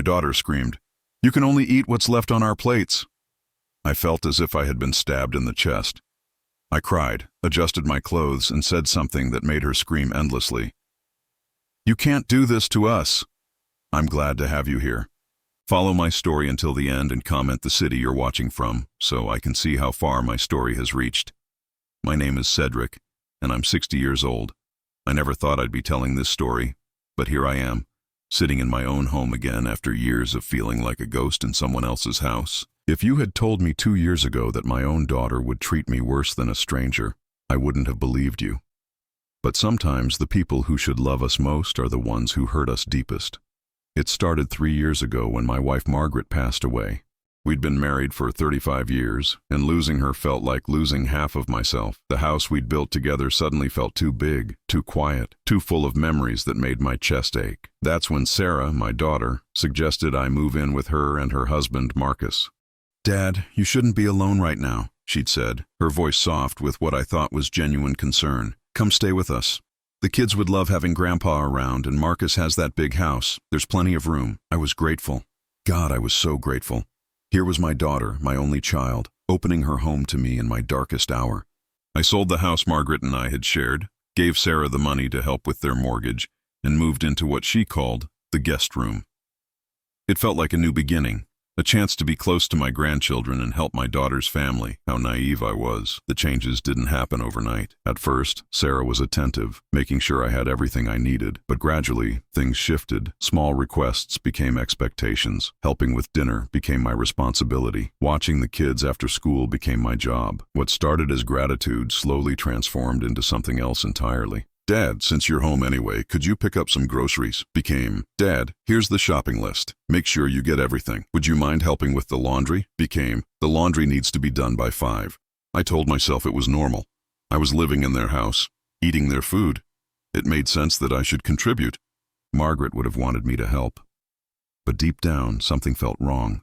My daughter screamed, "You can only eat what's left on our plates." I felt as if I had been stabbed in the chest. I cried, adjusted my clothes, and said something that made her scream endlessly. "You can't do this to us." "I'm glad to have you here. Follow my story until the end and comment the city you're watching from, so I can see how far my story has reached. My name is Cedric, and I'm 60 years old. I never thought I'd be telling this story, but here I am, sitting in my own home again after years of feeling like a ghost in someone else's house. If you had told me 2 years ago that my own daughter would treat me worse than a stranger, I wouldn't have believed you. But sometimes the people who should love us most are the ones who hurt us deepest. It started 3 years ago when my wife Margaret passed away. We'd been married for 35 years, and losing her felt like losing half of myself. The house we'd built together suddenly felt too big, too quiet, too full of memories that made my chest ache. That's when Sarah, my daughter, suggested I move in with her and her husband, Marcus. "Dad, you shouldn't be alone right now," she'd said, her voice soft with what I thought was genuine concern. "Come stay with us. The kids would love having Grandpa around, and Marcus has that big house. There's plenty of room." I was grateful. God, I was so grateful. Here was my daughter, my only child, opening her home to me in my darkest hour. I sold the house Margaret and I had shared, gave Sarah the money to help with their mortgage, and moved into what she called the guest room. It felt like a new beginning, a chance to be close to my grandchildren and help my daughter's family. How naive I was. The changes didn't happen overnight. At first, Sarah was attentive, making sure I had everything I needed. But gradually, things shifted. Small requests became expectations. Helping with dinner became my responsibility. Watching the kids after school became my job. What started as gratitude slowly transformed into something else entirely. "Dad, since you're home anyway, could you pick up some groceries?" Became, "Dad, here's the shopping list. Make sure you get everything. Would you mind helping with the laundry?" Became, "The laundry needs to be done by 5. I told myself it was normal. I was living in their house, eating their food. It made sense that I should contribute. Margaret would have wanted me to help. But deep down, something felt wrong.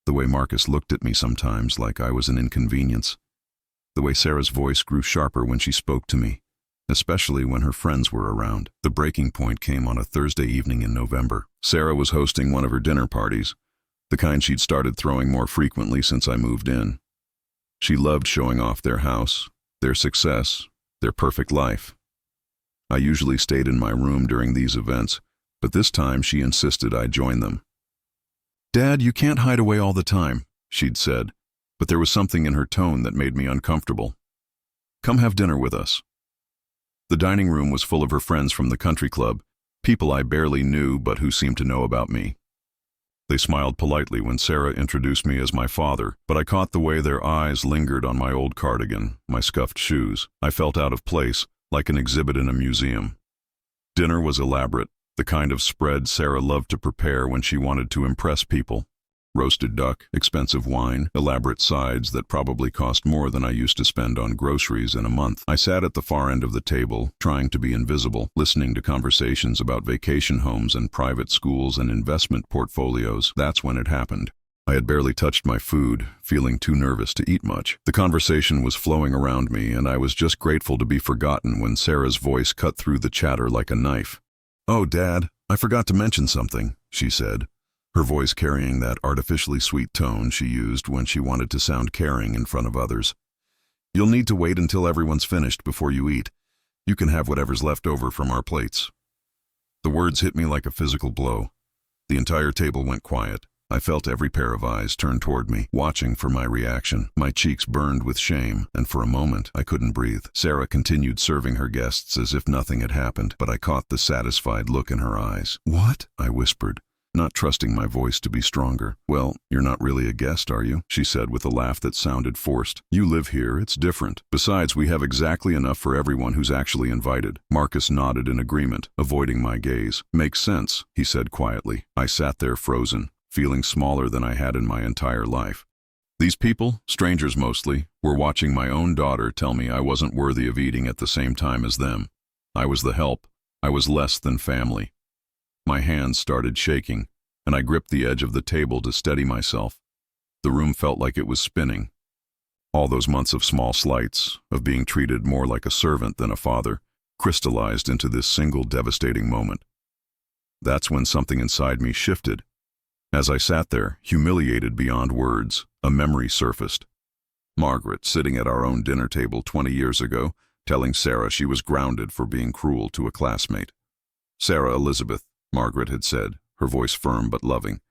The way Marcus looked at me sometimes like I was an inconvenience. The way Sarah's voice grew sharper when she spoke to me, especially when her friends were around. The breaking point came on a Thursday evening in November. Sarah was hosting one of her dinner parties, the kind she'd started throwing more frequently since I moved in. She loved showing off their house, their success, their perfect life. I usually stayed in my room during these events, but this time she insisted I join them. "Dad, you can't hide away all the time," she'd said, but there was something in her tone that made me uncomfortable. "Come have dinner with us." The dining room was full of her friends from the country club, people I barely knew but who seemed to know about me. They smiled politely when Sarah introduced me as my father, but I caught the way their eyes lingered on my old cardigan, my scuffed shoes. I felt out of place, like an exhibit in a museum. Dinner was elaborate, the kind of spread Sarah loved to prepare when she wanted to impress people. Roasted duck, expensive wine, elaborate sides that probably cost more than I used to spend on groceries in a month. I sat at the far end of the table, trying to be invisible, listening to conversations about vacation homes and private schools and investment portfolios. That's when it happened. I had barely touched my food, feeling too nervous to eat much. The conversation was flowing around me, and I was just grateful to be forgotten when Sarah's voice cut through the chatter like a knife. "Oh, Dad, I forgot to mention something," she said, her voice carrying that artificially sweet tone she used when she wanted to sound caring in front of others. "You'll need to wait until everyone's finished before you eat. You can have whatever's left over from our plates." The words hit me like a physical blow. The entire table went quiet. I felt every pair of eyes turn toward me, watching for my reaction. My cheeks burned with shame, and for a moment I couldn't breathe. Sarah continued serving her guests as if nothing had happened, but I caught the satisfied look in her eyes. "What?" I whispered, not trusting my voice to be stronger. "Well, you're not really a guest, are you?" she said with a laugh that sounded forced. "You live here, it's different. Besides, we have exactly enough for everyone who's actually invited." Marcus nodded in agreement, avoiding my gaze. "Makes sense," he said quietly. I sat there frozen, feeling smaller than I had in my entire life. These people, strangers mostly, were watching my own daughter tell me I wasn't worthy of eating at the same time as them. I was the help. I was less than family. My hands started shaking, and I gripped the edge of the table to steady myself. The room felt like it was spinning. All those months of small slights, of being treated more like a servant than a father, crystallized into this single devastating moment. That's when something inside me shifted. As I sat there, humiliated beyond words, a memory surfaced. Margaret, sitting at our own dinner table 20 years ago, telling Sarah she was grounded for being cruel to a classmate. "Sarah Elizabeth," Margaret had said, her voice firm but loving,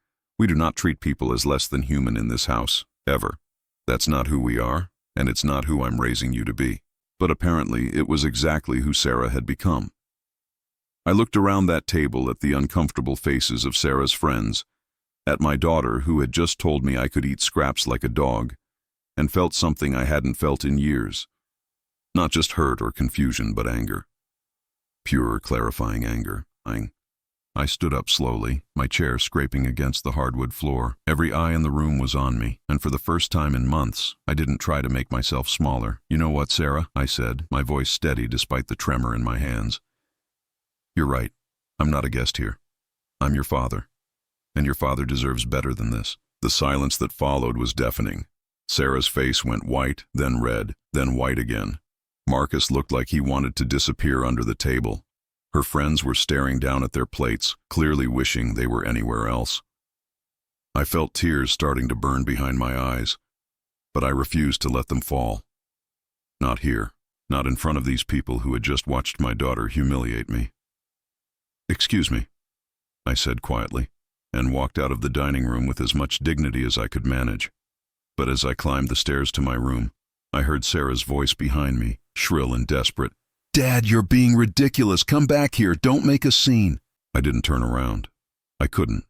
"we do not treat people as less than human in this house, ever. That's not who we are, and it's not who I'm raising you to be." But apparently it was exactly who Sarah had become. I looked around that table at the uncomfortable faces of Sarah's friends, at my daughter who had just told me I could eat scraps like a dog, and felt something I hadn't felt in years. Not just hurt or confusion, but anger. Pure, clarifying anger. I stood up slowly, my chair scraping against the hardwood floor. Every eye in the room was on me, and for the first time in months, I didn't try to make myself smaller. "You know what, Sarah?" I said, my voice steady despite the tremor in my hands. "You're right. I'm not a guest here. I'm your father. And your father deserves better than this." The silence that followed was deafening. Sarah's face went white, then red, then white again. Marcus looked like he wanted to disappear under the table. Her friends were staring down at their plates, clearly wishing they were anywhere else. I felt tears starting to burn behind my eyes, but I refused to let them fall. Not here, not in front of these people who had just watched my daughter humiliate me. "Excuse me," I said quietly, and walked out of the dining room with as much dignity as I could manage. But as I climbed the stairs to my room, I heard Sarah's voice behind me, shrill and desperate. "Dad, you're being ridiculous. Come back here. Don't make a scene." I didn't turn around. I couldn't.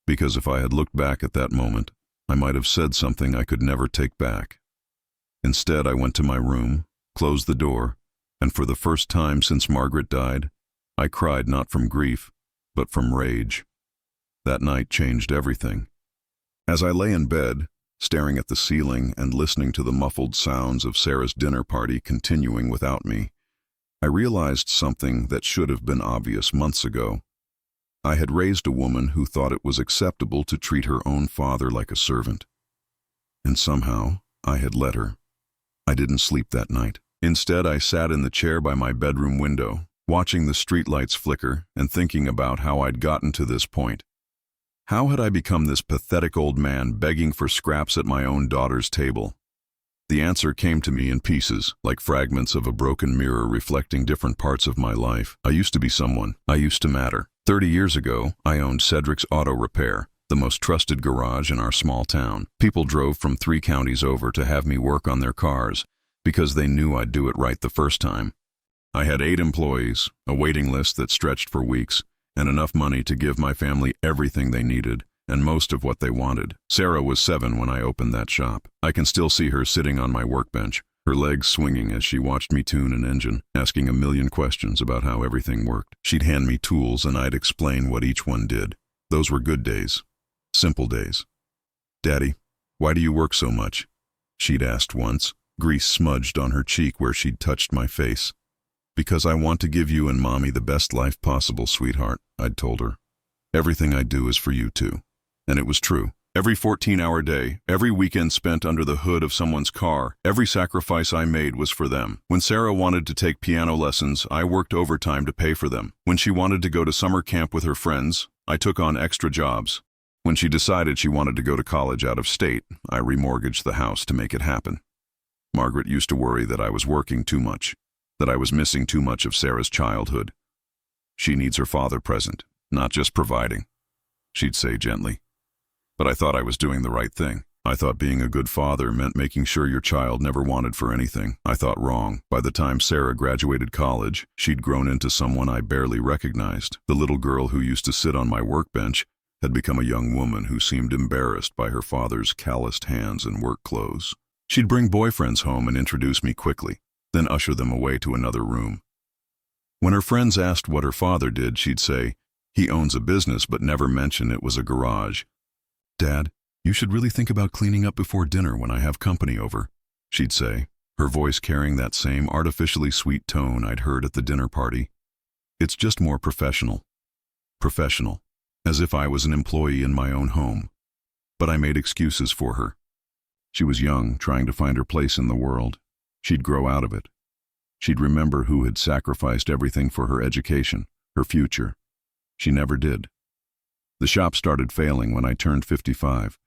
Because if I had looked back at that moment, I might have said something I could never take back. Instead, I went to my room, closed the door, and for the first time since Margaret died, I cried not from grief, but from rage. That night changed everything. As I lay in bed, staring at the ceiling and listening to the muffled sounds of Sarah's dinner party continuing without me, I realized something that should have been obvious months ago. I had raised a woman who thought it was acceptable to treat her own father like a servant. And somehow, I had let her. I didn't sleep that night. Instead, I sat in the chair by my bedroom window, watching the streetlights flicker and thinking about how I'd gotten to this point. How had I become this pathetic old man begging for scraps at my own daughter's table? The answer came to me in pieces, like fragments of a broken mirror reflecting different parts of my life. I used to be someone. I used to matter. 30 years ago, I owned Cedric's Auto Repair, the most trusted garage in our small town. People drove from 3 counties over to have me work on their cars because they knew I'd do it right the first time. I had 8 employees, a waiting list that stretched for weeks, and enough money to give my family everything they needed, and most of what they wanted. Sarah was 7 when I opened that shop. I can still see her sitting on my workbench, her legs swinging as she watched me tune an engine, asking a million questions about how everything worked. She'd hand me tools and I'd explain what each one did. Those were good days. Simple days. "Daddy, why do you work so much?" she'd asked once, grease smudged on her cheek where she'd touched my face. "Because I want to give you and Mommy the best life possible, sweetheart," I'd told her. "Everything I do is for you too." And it was true. Every 14-hour day, every weekend spent under the hood of someone's car, every sacrifice I made was for them. When Sarah wanted to take piano lessons, I worked overtime to pay for them. When she wanted to go to summer camp with her friends, I took on extra jobs. When she decided she wanted to go to college out of state, I remortgaged the house to make it happen. Margaret used to worry that I was working too much, that I was missing too much of Sarah's childhood. "She needs her father present, not just providing," she'd say gently. But I thought I was doing the right thing. I thought being a good father meant making sure your child never wanted for anything. I thought wrong. By the time Sarah graduated college, she'd grown into someone I barely recognized. The little girl who used to sit on my workbench had become a young woman who seemed embarrassed by her father's calloused hands and work clothes. She'd bring boyfriends home and introduce me quickly, then usher them away to another room. When her friends asked what her father did, she'd say, "He owns a business," but never mention it was a garage. "Dad, you should really think about cleaning up before dinner when I have company over," she'd say, her voice carrying that same artificially sweet tone I'd heard at the dinner party. "It's just more professional." Professional, as if I was an employee in my own home. But I made excuses for her. She was young, trying to find her place in the world. She'd grow out of it. She'd remember who had sacrificed everything for her education, her future. She never did. The shop started failing when I turned 55.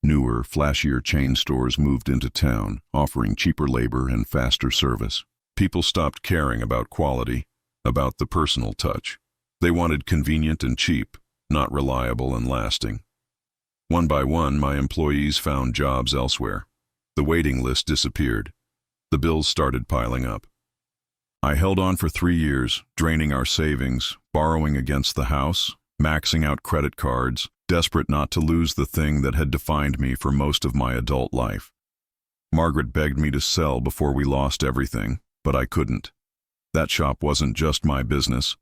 Newer, flashier chain stores moved into town, offering cheaper labor and faster service. People stopped caring about quality, about the personal touch. They wanted convenient and cheap, not reliable and lasting. One by one, my employees found jobs elsewhere. The waiting list disappeared. The bills started piling up. I held on for 3 years, draining our savings, borrowing against the house, maxing out credit cards, desperate not to lose the thing that had defined me for most of my adult life. Margaret begged me to sell before we lost everything, but I couldn't. That shop wasn't just my business.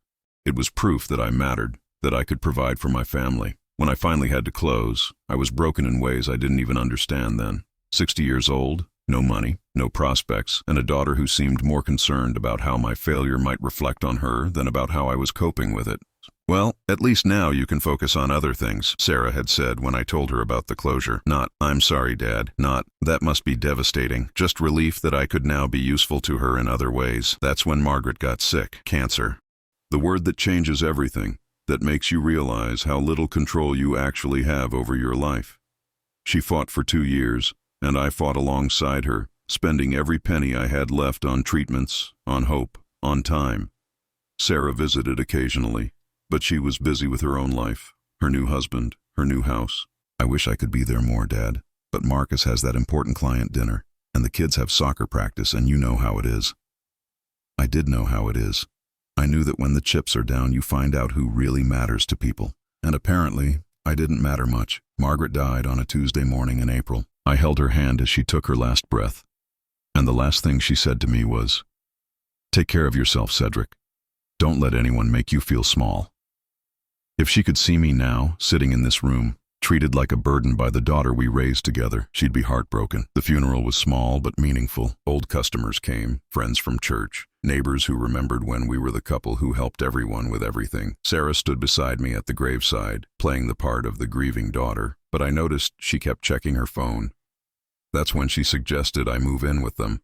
It was proof that I mattered, that I could provide for my family. When I finally had to close, I was broken in ways I didn't even understand then. 60 years old, no money, no prospects, and a daughter who seemed more concerned about how my failure might reflect on her than about how I was coping with it. "Well, at least now you can focus on other things," Sarah had said when I told her about the closure. Not, "I'm sorry, Dad," not, "That must be devastating," just relief that I could now be useful to her in other ways. That's when Margaret got sick, cancer. The word that changes everything, that makes you realize how little control you actually have over your life. She fought for 2 years, and I fought alongside her, spending every penny I had left on treatments, on hope, on time. Sarah visited occasionally, but she was busy with her own life, her new husband, her new house. "I wish I could be there more, Dad, but Marcus has that important client dinner, and the kids have soccer practice, and you know how it is." I did know how it is. I knew that when the chips are down, you find out who really matters to people. And apparently, I didn't matter much. Margaret died on a Tuesday morning in April. I held her hand as she took her last breath. And the last thing she said to me was, "Take care of yourself, Cedric. Don't let anyone make you feel small." If she could see me now, sitting in this room, treated like a burden by the daughter we raised together, she'd be heartbroken. The funeral was small but meaningful. Old customers came, friends from church, neighbors who remembered when we were the couple who helped everyone with everything. Sarah stood beside me at the graveside, playing the part of the grieving daughter, but I noticed she kept checking her phone. That's when she suggested I move in with them.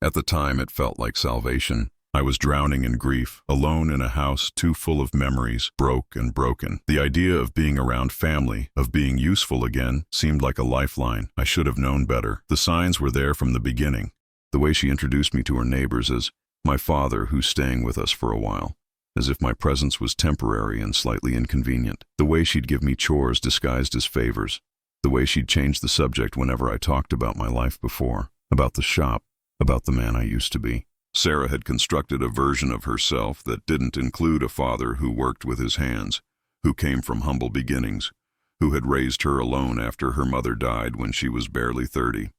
At the time, it felt like salvation. I was drowning in grief, alone in a house too full of memories, broke and broken. The idea of being around family, of being useful again, seemed like a lifeline. I should have known better. The signs were there from the beginning. The way she introduced me to her neighbors as my father who's staying with us for a while, as if my presence was temporary and slightly inconvenient. The way she'd give me chores disguised as favors. The way she'd change the subject whenever I talked about my life before, about the shop, about the man I used to be. Sarah had constructed a version of herself that didn't include a father who worked with his hands, who came from humble beginnings, who had raised her alone after her mother died when she was barely 30.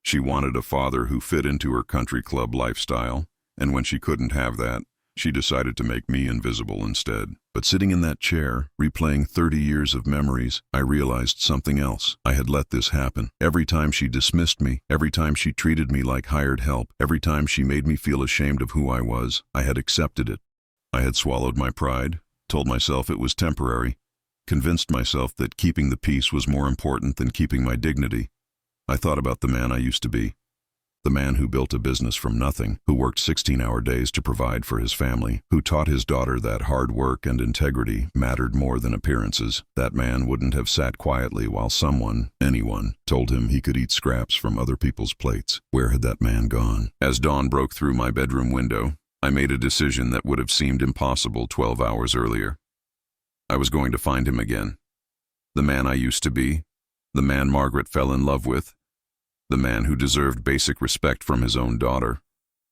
She wanted a father who fit into her country club lifestyle, and when she couldn't have that, she decided to make me invisible instead. But sitting in that chair, replaying 30 years of memories, I realized something else. I had let this happen. Every time she dismissed me, every time she treated me like hired help, every time she made me feel ashamed of who I was, I had accepted it. I had swallowed my pride, told myself it was temporary, convinced myself that keeping the peace was more important than keeping my dignity. I thought about the man I used to be. The man who built a business from nothing, who worked 16-hour days to provide for his family, who taught his daughter that hard work and integrity mattered more than appearances. That man wouldn't have sat quietly while someone, anyone, told him he could eat scraps from other people's plates. Where had that man gone? As dawn broke through my bedroom window, I made a decision that would have seemed impossible 12 hours earlier. I was going to find him again. The man I used to be, the man Margaret fell in love with, the man who deserved basic respect from his own daughter.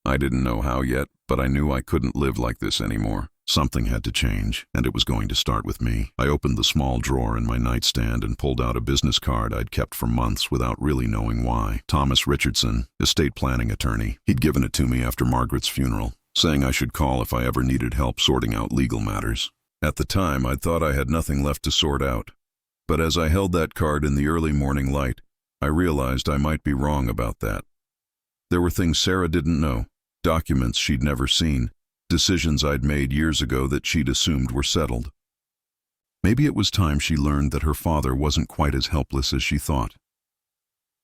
I didn't know how yet, but I knew I couldn't live like this anymore. Something had to change, and it was going to start with me. I opened the small drawer in my nightstand and pulled out a business card I'd kept for months without really knowing why. Thomas Richardson, estate planning attorney. He'd given it to me after Margaret's funeral, saying I should call if I ever needed help sorting out legal matters. At the time, I'd thought I had nothing left to sort out. But as I held that card in the early morning light, I realized I might be wrong about that. There were things Sarah didn't know, documents she'd never seen, decisions I'd made years ago that she'd assumed were settled. Maybe it was time she learned that her father wasn't quite as helpless as she thought.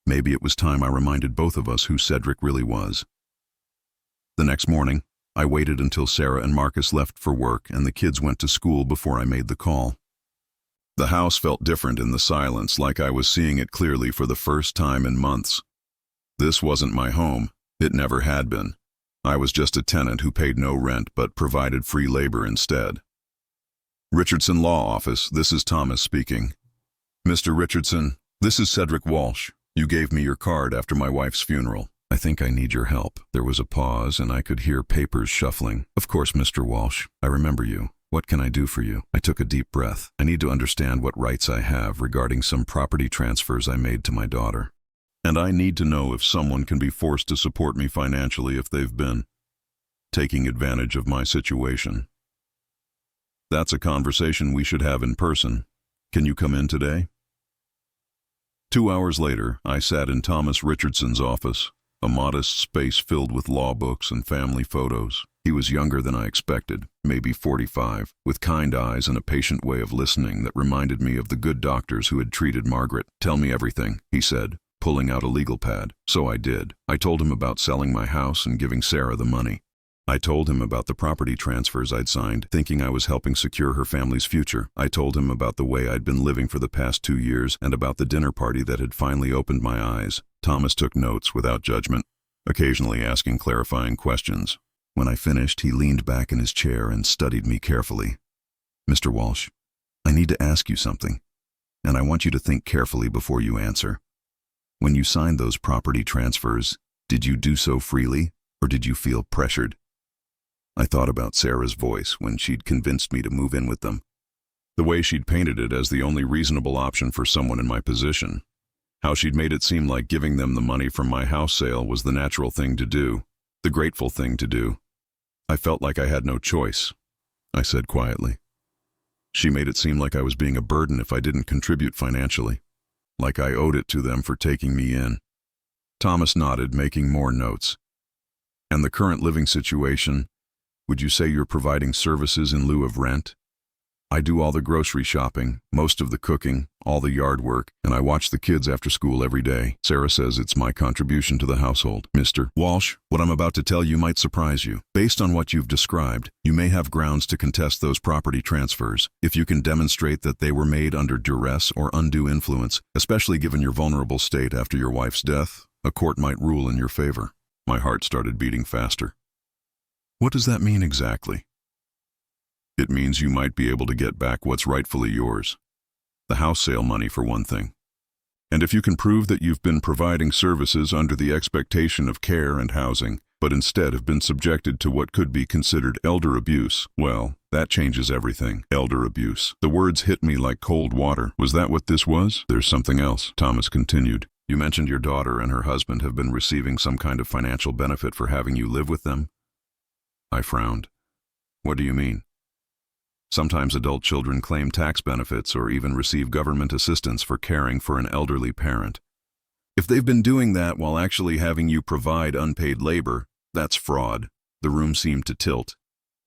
Maybe it was time I reminded both of us who Cedric really was. The next morning, I waited until Sarah and Marcus left for work and the kids went to school before I made the call. The house felt different in the silence, like I was seeing it clearly for the first time in months. This wasn't my home. It never had been. I was just a tenant who paid no rent but provided free labor instead. Richardson Law Office, this is Thomas speaking. Mr. Richardson, this is Cedric Walsh. You gave me your card after my wife's funeral. I think I need your help. There was a pause and I could hear papers shuffling. Of course, Mr. Walsh, I remember you. What can I do for you? I took a deep breath. I need to understand what rights I have regarding some property transfers I made to my daughter. And I need to know if someone can be forced to support me financially if they've been taking advantage of my situation. That's a conversation we should have in person. Can you come in today? 2 hours later, I sat in Thomas Richardson's office, a modest space filled with law books and family photos. He was younger than I expected, maybe 45, with kind eyes and a patient way of listening that reminded me of the good doctors who had treated Margaret. Tell me everything, he said, pulling out a legal pad. So I did. I told him about selling my house and giving Sarah the money. I told him about the property transfers I'd signed, thinking I was helping secure her family's future. I told him about the way I'd been living for the past 2 years and about the dinner party that had finally opened my eyes. Thomas took notes without judgment, occasionally asking clarifying questions. When I finished, he leaned back in his chair and studied me carefully. Mr. Walsh, I need to ask you something, and I want you to think carefully before you answer. When you signed those property transfers, did you do so freely, or did you feel pressured? I thought about Sarah's voice when she'd convinced me to move in with them. The way she'd painted it as the only reasonable option for someone in my position. How she'd made it seem like giving them the money from my house sale was the natural thing to do, the grateful thing to do. I felt like I had no choice, I said quietly. She made it seem like I was being a burden if I didn't contribute financially, like I owed it to them for taking me in. Thomas nodded, making more notes. And the current living situation, would you say you're providing services in lieu of rent? I do all the grocery shopping, most of the cooking, all the yard work, and I watch the kids after school every day. Sarah says it's my contribution to the household. Mr. Walsh, what I'm about to tell you might surprise you. Based on what you've described, you may have grounds to contest those property transfers if you can demonstrate that they were made under duress or undue influence, especially given your vulnerable state after your wife's death. A court might rule in your favor. My heart started beating faster. What does that mean exactly? It means you might be able to get back what's rightfully yours. The house sale money, for one thing. And if you can prove that you've been providing services under the expectation of care and housing, but instead have been subjected to what could be considered elder abuse, well, that changes everything. Elder abuse. The words hit me like cold water. Was that what this was? There's something else, Thomas continued. You mentioned your daughter and her husband have been receiving some kind of financial benefit for having you live with them. I frowned. What do you mean? Sometimes adult children claim tax benefits or even receive government assistance for caring for an elderly parent. If they've been doing that while actually having you provide unpaid labor, that's fraud. The room seemed to tilt.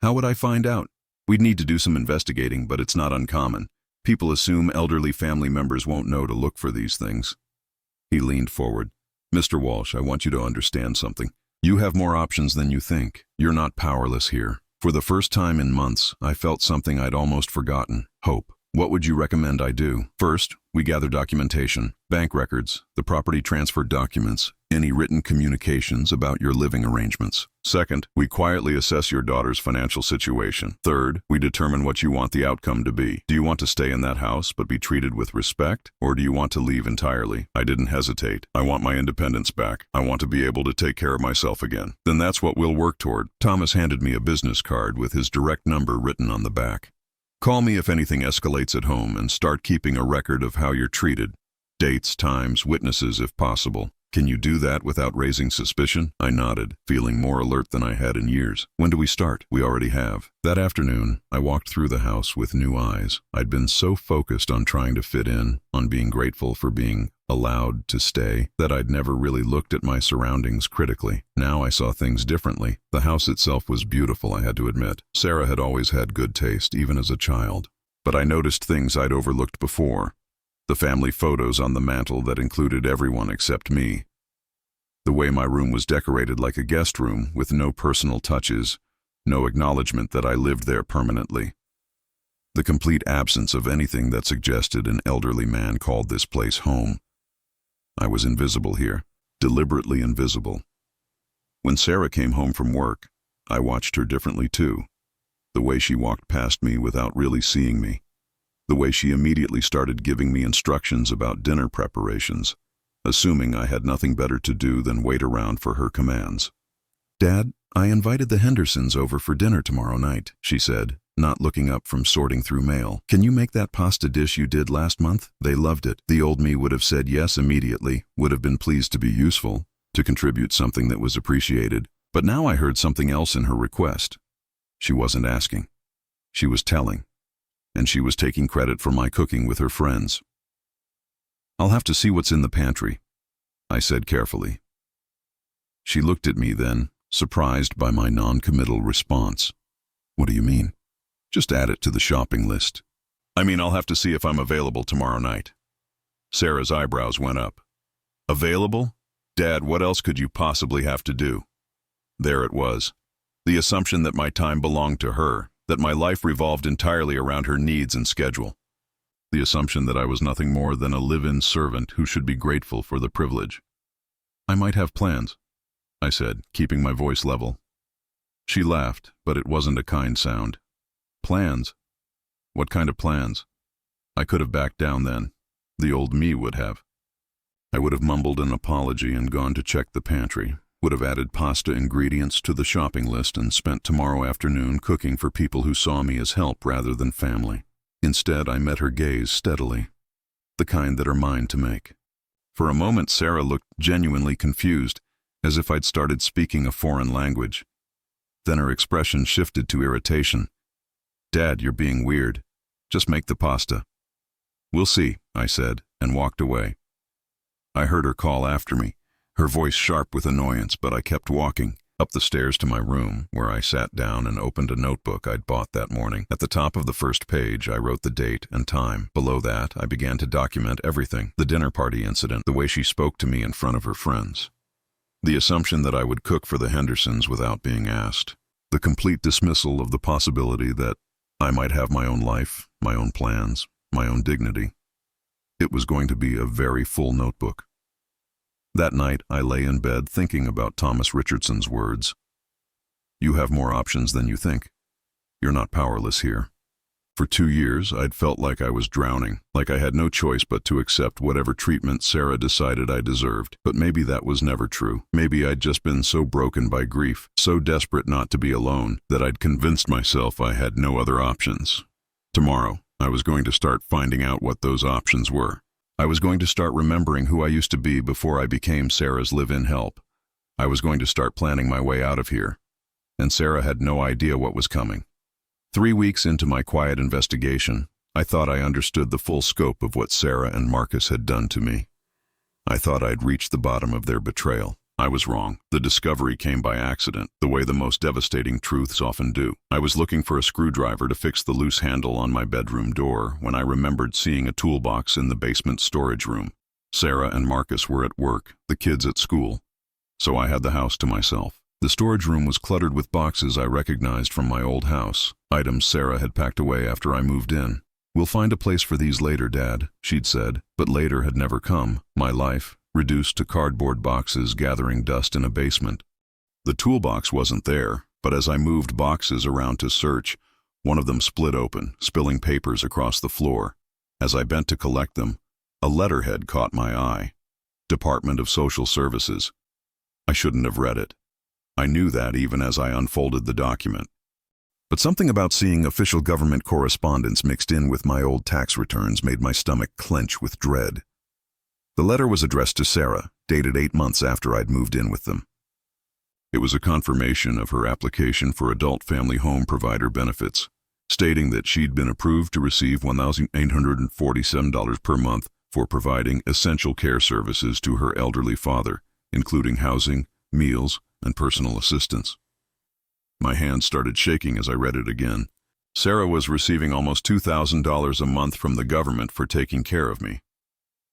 How would I find out? We'd need to do some investigating, but it's not uncommon. People assume elderly family members won't know to look for these things. He leaned forward. Mr. Walsh, I want you to understand something. You have more options than you think. You're not powerless here. For the first time in months, I felt something I'd almost forgotten. Hope. What would you recommend I do? First, we gather documentation, bank records, the property transfer documents, any written communications about your living arrangements. Second, we quietly assess your daughter's financial situation. Third, we determine what you want the outcome to be. Do you want to stay in that house but be treated with respect, or do you want to leave entirely? I didn't hesitate. I want my independence back. I want to be able to take care of myself again. Then that's what we'll work toward. Thomas handed me a business card with his direct number written on the back. Call me if anything escalates at home and start keeping a record of how you're treated. Dates, times, witnesses if possible. Can you do that without raising suspicion? I nodded, feeling more alert than I had in years. When do we start? We already have. That afternoon, I walked through the house with new eyes. I'd been so focused on trying to fit in, on being grateful for being allowed to stay, that I'd never really looked at my surroundings critically. Now I saw things differently. The house itself was beautiful, I had to admit. Sarah had always had good taste, even as a child. But I noticed things I'd overlooked before. The family photos on the mantel that included everyone except me. The way my room was decorated like a guest room, with no personal touches, no acknowledgement that I lived there permanently. The complete absence of anything that suggested an elderly man called this place home. I was invisible here, deliberately invisible. When Sarah came home from work, I watched her differently too. The way she walked past me without really seeing me. The way she immediately started giving me instructions about dinner preparations, assuming I had nothing better to do than wait around for her commands. "Dad, I invited the Hendersons over for dinner tomorrow night," she said, not looking up from sorting through mail. "Can you make that pasta dish you did last month? They loved it." The old me would have said yes immediately, would have been pleased to be useful, to contribute something that was appreciated. But now I heard something else in her request. She wasn't asking. She was telling. And she was taking credit for my cooking with her friends. "I'll have to see what's in the pantry," I said carefully. She looked at me then, surprised by my non-committal response. "What do you mean?" "Just add it to the shopping list." "I mean, I'll have to see if I'm available tomorrow night." Sarah's eyebrows went up. "Available? Dad, what else could you possibly have to do?" There it was. The assumption that my time belonged to her, that my life revolved entirely around her needs and schedule. The assumption that I was nothing more than a live-in servant who should be grateful for the privilege. "I might have plans," I said, keeping my voice level. She laughed, but it wasn't a kind sound. "Plans? What kind of plans?" I could have backed down then. The old me would have. I would have mumbled an apology and gone to check the pantry, would have added pasta ingredients to the shopping list and spent tomorrow afternoon cooking for people who saw me as help rather than family. Instead, I met her gaze steadily, the kind that are mine to make. For a moment, Sarah looked genuinely confused, as if I'd started speaking a foreign language. Then her expression shifted to irritation. "Dad, you're being weird. Just make the pasta." "We'll see," I said, and walked away. I heard her call after me, her voice sharp with annoyance, but I kept walking, up the stairs to my room, where I sat down and opened a notebook I'd bought that morning. At the top of the first page, I wrote the date and time. Below that, I began to document everything: the dinner party incident, the way she spoke to me in front of her friends, the assumption that I would cook for the Hendersons without being asked, the complete dismissal of the possibility that I might have my own life, my own plans, my own dignity. It was going to be a very full notebook. That night, I lay in bed thinking about Thomas Richardson's words. "You have more options than you think. You're not powerless here." For 2 years, I'd felt like I was drowning, like I had no choice but to accept whatever treatment Sarah decided I deserved. But maybe that was never true. Maybe I'd just been so broken by grief, so desperate not to be alone, that I'd convinced myself I had no other options. Tomorrow, I was going to start finding out what those options were. I was going to start remembering who I used to be before I became Sarah's live-in help. I was going to start planning my way out of here. And Sarah had no idea what was coming. 3 weeks into my quiet investigation, I thought I understood the full scope of what Sarah and Marcus had done to me. I thought I'd reached the bottom of their betrayal. I was wrong. The discovery came by accident, the way the most devastating truths often do. I was looking for a screwdriver to fix the loose handle on my bedroom door when I remembered seeing a toolbox in the basement storage room. Sarah and Marcus were at work, the kids at school, so I had the house to myself. The storage room was cluttered with boxes I recognized from my old house, items Sarah had packed away after I moved in. "We'll find a place for these later, Dad," she'd said, but later had never come. My life, reduced to cardboard boxes gathering dust in a basement. The toolbox wasn't there, but as I moved boxes around to search, one of them split open, spilling papers across the floor. As I bent to collect them, a letterhead caught my eye. Department of Social Services. I shouldn't have read it. I knew that even as I unfolded the document. But something about seeing official government correspondence mixed in with my old tax returns made my stomach clench with dread. The letter was addressed to Sarah, dated 8 months after I'd moved in with them. It was a confirmation of her application for adult family home provider benefits, stating that she'd been approved to receive $1,847 per month for providing essential care services to her elderly father, including housing, meals, and personal assistance. My hands started shaking as I read it again. Sarah was receiving almost $2,000 a month from the government for taking care of me.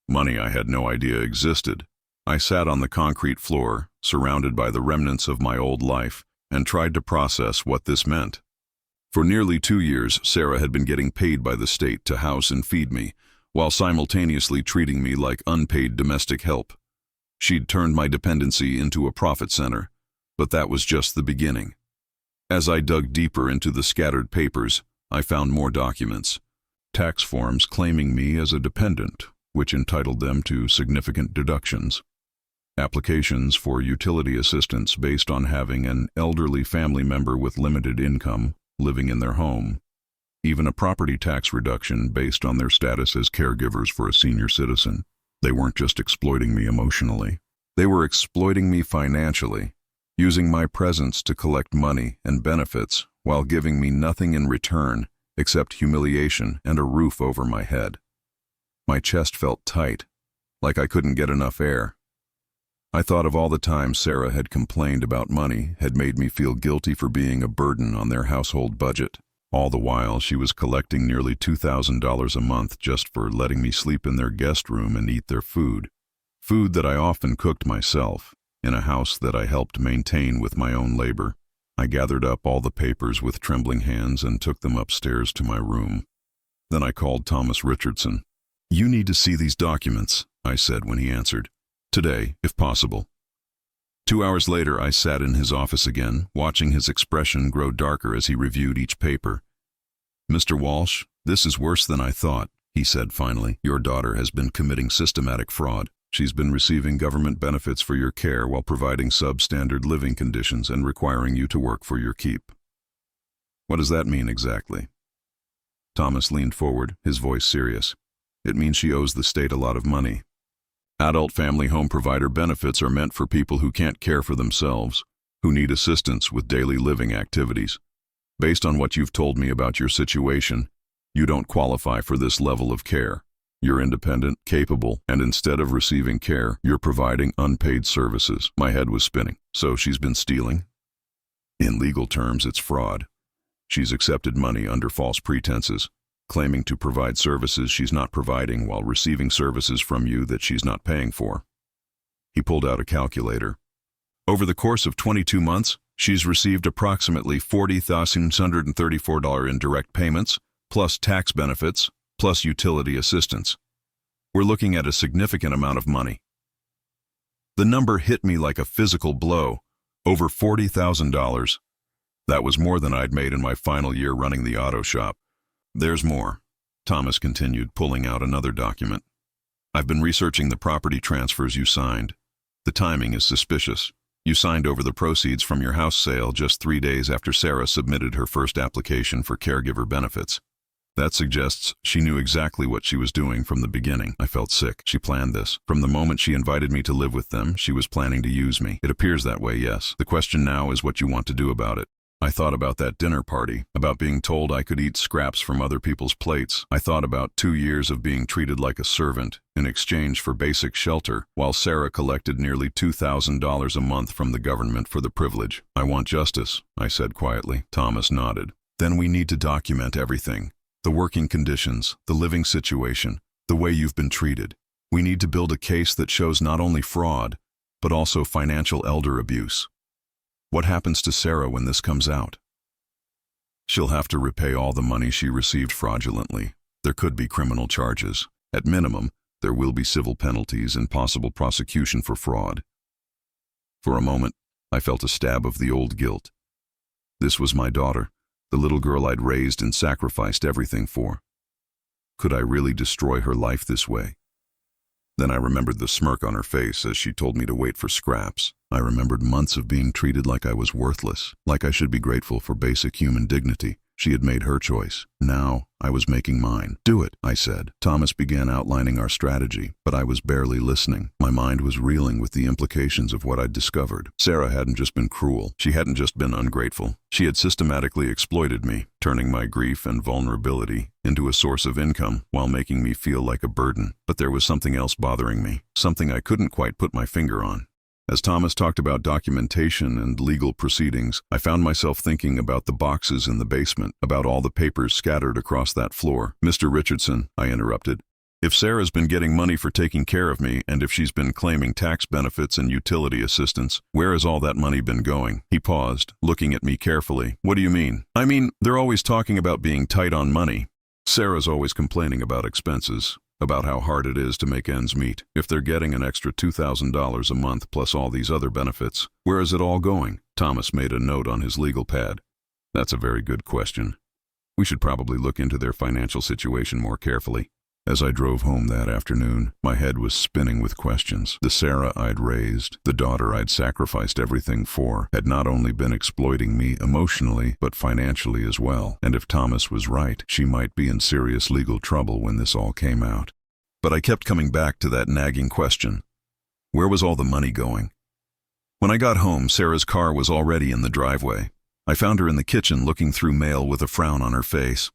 Money I had no idea existed. I sat on the concrete floor, surrounded by the remnants of my old life, and tried to process what this meant. For nearly 2 years, Sarah had been getting paid by the state to house and feed me, while simultaneously treating me like unpaid domestic help. She'd turned my dependency into a profit center, but that was just the beginning. As I dug deeper into the scattered papers, I found more documents. Tax forms claiming me as a dependent, which entitled them to significant deductions. Applications for utility assistance based on having an elderly family member with limited income living in their home. Even a property tax reduction based on their status as caregivers for a senior citizen. They weren't just exploiting me emotionally. They were exploiting me financially, using my presence to collect money and benefits while giving me nothing in return except humiliation and a roof over my head. My chest felt tight, like I couldn't get enough air. I thought of all the times Sarah had complained about money, had made me feel guilty for being a burden on their household budget. All the while, she was collecting nearly $2,000 a month just for letting me sleep in their guest room and eat their food. Food that I often cooked myself, in a house that I helped maintain with my own labor. I gathered up all the papers with trembling hands and took them upstairs to my room. Then I called Thomas Richardson. "You need to see these documents," I said when he answered. "Today, if possible." 2 hours later, I sat in his office again, watching his expression grow darker as he reviewed each paper. "Mr. Walsh, this is worse than I thought," he said finally. "Your daughter has been committing systematic fraud. She's been receiving government benefits for your care while providing substandard living conditions and requiring you to work for your keep." "What does that mean exactly?" Thomas leaned forward, his voice serious. "It means she owes the state a lot of money. Adult family home provider benefits are meant for people who can't care for themselves, who need assistance with daily living activities. Based on what you've told me about your situation, you don't qualify for this level of care. You're independent, capable, and instead of receiving care, you're providing unpaid services." My head was spinning. "So she's been stealing?" "In legal terms, it's fraud. She's accepted money under false pretenses, claiming to provide services she's not providing while receiving services from you that she's not paying for." He pulled out a calculator. "Over the course of 22 months, she's received approximately $40,634 in direct payments, plus tax benefits, plus utility assistance. We're looking at a significant amount of money." The number hit me like a physical blow. Over $40,000. That was more than I'd made in my final year running the auto shop. "There's more," Thomas continued, pulling out another document. "I've been researching the property transfers you signed. The timing is suspicious. You signed over the proceeds from your house sale just 3 days after Sarah submitted her first application for caregiver benefits. That suggests she knew exactly what she was doing from the beginning." I felt sick. She planned this. From the moment she invited me to live with them, she was planning to use me. "It appears that way, yes. The question now is what you want to do about it." I thought about that dinner party, about being told I could eat scraps from other people's plates. I thought about 2 years of being treated like a servant in exchange for basic shelter, while Sarah collected nearly $2,000 a month from the government for the privilege. "I want justice," I said quietly. Thomas nodded. "Then we need to document everything. The working conditions, the living situation, the way you've been treated. We need to build a case that shows not only fraud, but also financial elder abuse. What happens to Sarah when this comes out? She'll have to repay all the money she received fraudulently. There could be criminal charges. At minimum, there will be civil penalties and possible prosecution for fraud." For a moment, I felt a stab of the old guilt. This was my daughter, the little girl I'd raised and sacrificed everything for. Could I really destroy her life this way? Then I remembered the smirk on her face as she told me to wait for scraps. I remembered months of being treated like I was worthless, like I should be grateful for basic human dignity. She had made her choice. Now, I was making mine. "Do it," I said. Thomas began outlining our strategy, but I was barely listening. My mind was reeling with the implications of what I'd discovered. Sarah hadn't just been cruel. She hadn't just been ungrateful. She had systematically exploited me, turning my grief and vulnerability into a source of income while making me feel like a burden. But there was something else bothering me, something I couldn't quite put my finger on. As Thomas talked about documentation and legal proceedings, I found myself thinking about the boxes in the basement, about all the papers scattered across that floor. "Mr. Richardson," I interrupted, If Sarah's been getting money for taking care of me, and if she's been claiming tax benefits and utility assistance, where has all that money been going? He paused, looking at me carefully. What do you mean? I mean, they're always talking about being tight on money. Sarah's always complaining about expenses, about how hard it is to make ends meet. If they're getting an extra $2,000 a month plus all these other benefits, where is it all going? Thomas made a note on his legal pad. That's a very good question. We should probably look into their financial situation more carefully. As I drove home that afternoon, my head was spinning with questions. The Sarah I'd raised, the daughter I'd sacrificed everything for, had not only been exploiting me emotionally, but financially as well. And if Thomas was right, she might be in serious legal trouble when this all came out. But I kept coming back to that nagging question. Where was all the money going? When I got home, Sarah's car was already in the driveway. I found her in the kitchen looking through mail with a frown on her face.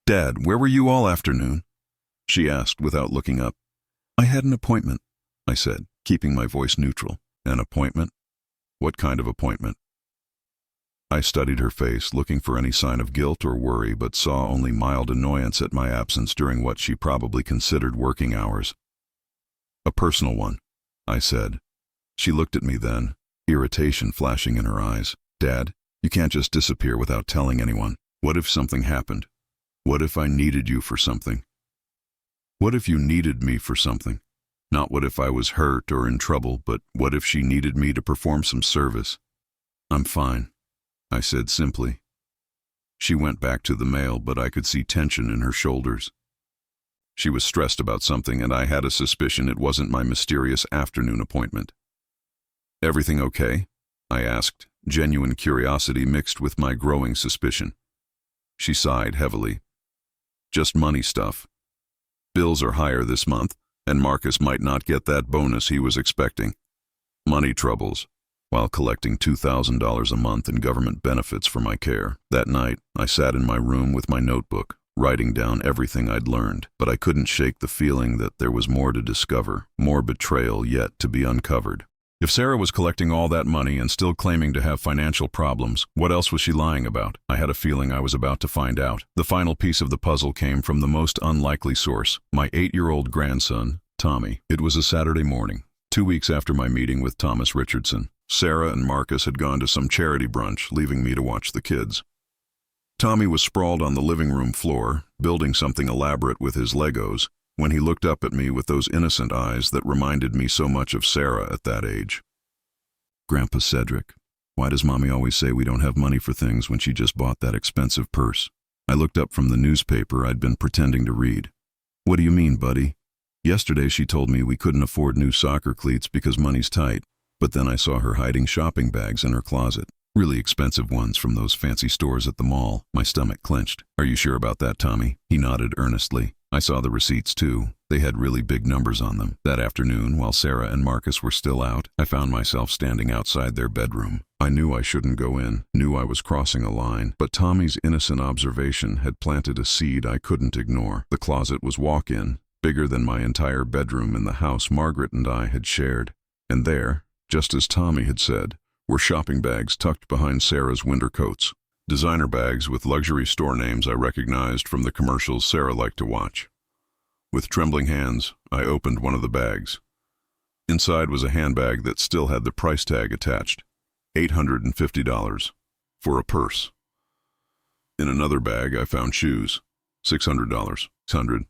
"Dad, where were you all afternoon?" she asked without looking up. "I had an appointment," I said, keeping my voice neutral. "An appointment? What kind of appointment?" I studied her face, looking for any sign of guilt or worry, but saw only mild annoyance at my absence during what she probably considered working hours. "A personal one," I said. She looked at me then, irritation flashing in her eyes. "Dad, you can't just disappear without telling anyone. What if something happened? What if I needed you for something? What if you needed me for something? Not what if I was hurt or in trouble, but what if she needed me to perform some service?" "I'm fine," I said simply. She went back to the mail, but I could see tension in her shoulders. She was stressed about something, and I had a suspicion it wasn't my mysterious afternoon appointment. "Everything okay?" I asked, genuine curiosity mixed with my growing suspicion. She sighed heavily. "Just money stuff. Bills are higher this month, and Marcus might not get that bonus he was expecting. Money troubles, while collecting $2,000 a month in government benefits for my care." That night, I sat in my room with my notebook, writing down everything I'd learned, but I couldn't shake the feeling that there was more to discover, more betrayal yet to be uncovered. If Sarah was collecting all that money and still claiming to have financial problems, what else was she lying about? I had a feeling I was about to find out. The final piece of the puzzle came from the most unlikely source, my 8-year-old grandson, Tommy. It was a Saturday morning, 2 weeks after my meeting with Thomas Richardson. Sarah and Marcus had gone to some charity brunch, leaving me to watch the kids. Tommy was sprawled on the living room floor, building something elaborate with his Legos, when he looked up at me with those innocent eyes that reminded me so much of Sarah at that age. "Grandpa Cedric, why does Mommy always say we don't have money for things when she just bought that expensive purse?" I looked up from the newspaper I'd been pretending to read. "What do you mean, buddy? Yesterday she told me we couldn't afford new soccer cleats because money's tight, but then I saw her hiding shopping bags in her closet. Really expensive ones from those fancy stores at the mall." My stomach clenched. "Are you sure about that, Tommy?" He nodded earnestly. I saw the receipts too. They had really big numbers on them. That afternoon, while Sarah and Marcus were still out, I found myself standing outside their bedroom. I knew I shouldn't go in, knew I was crossing a line, but Tommy's innocent observation had planted a seed I couldn't ignore. The closet was walk-in, bigger than my entire bedroom in the house Margaret and I had shared. And there, just as Tommy had said, were shopping bags tucked behind Sarah's winter coats. Designer bags with luxury store names I recognized from the commercials Sarah liked to watch. With trembling hands, I opened one of the bags. Inside was a handbag that still had the price tag attached, $850, for a purse. In another bag, I found shoes, $600, $600.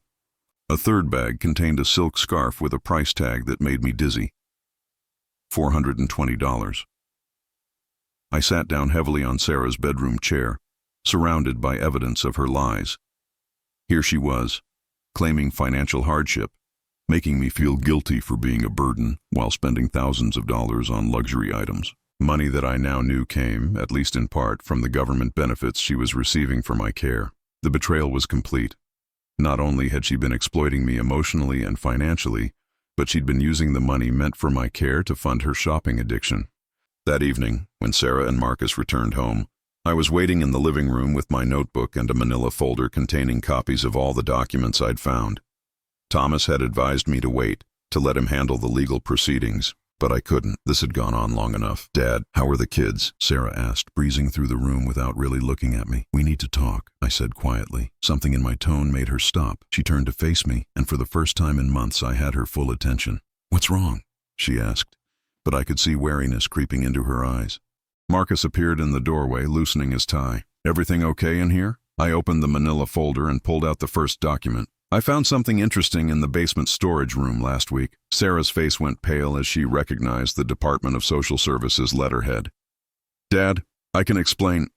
A third bag contained a silk scarf with a price tag that made me dizzy, $420. I sat down heavily on Sarah's bedroom chair, surrounded by evidence of her lies. Here she was, claiming financial hardship, making me feel guilty for being a burden while spending thousands of dollars on luxury items. Money that I now knew came, at least in part, from the government benefits she was receiving for my care. The betrayal was complete. Not only had she been exploiting me emotionally and financially, but she'd been using the money meant for my care to fund her shopping addiction. That evening, when Sarah and Marcus returned home, I was waiting in the living room with my notebook and a manila folder containing copies of all the documents I'd found. Thomas had advised me to wait, to let him handle the legal proceedings. But I couldn't. This had gone on long enough. "Dad, how are the kids?" Sarah asked, breezing through the room without really looking at me. "We need to talk," I said quietly. Something in my tone made her stop. She turned to face me, and for the first time in months I had her full attention. "What's wrong?" she asked, but I could see wariness creeping into her eyes. Marcus appeared in the doorway, loosening his tie. "Everything okay in here?" I opened the manila folder and pulled out the first document. "I found something interesting in the basement storage room last week." Sarah's face went pale as she recognized the Department of Social Services letterhead. "Dad, I can explain."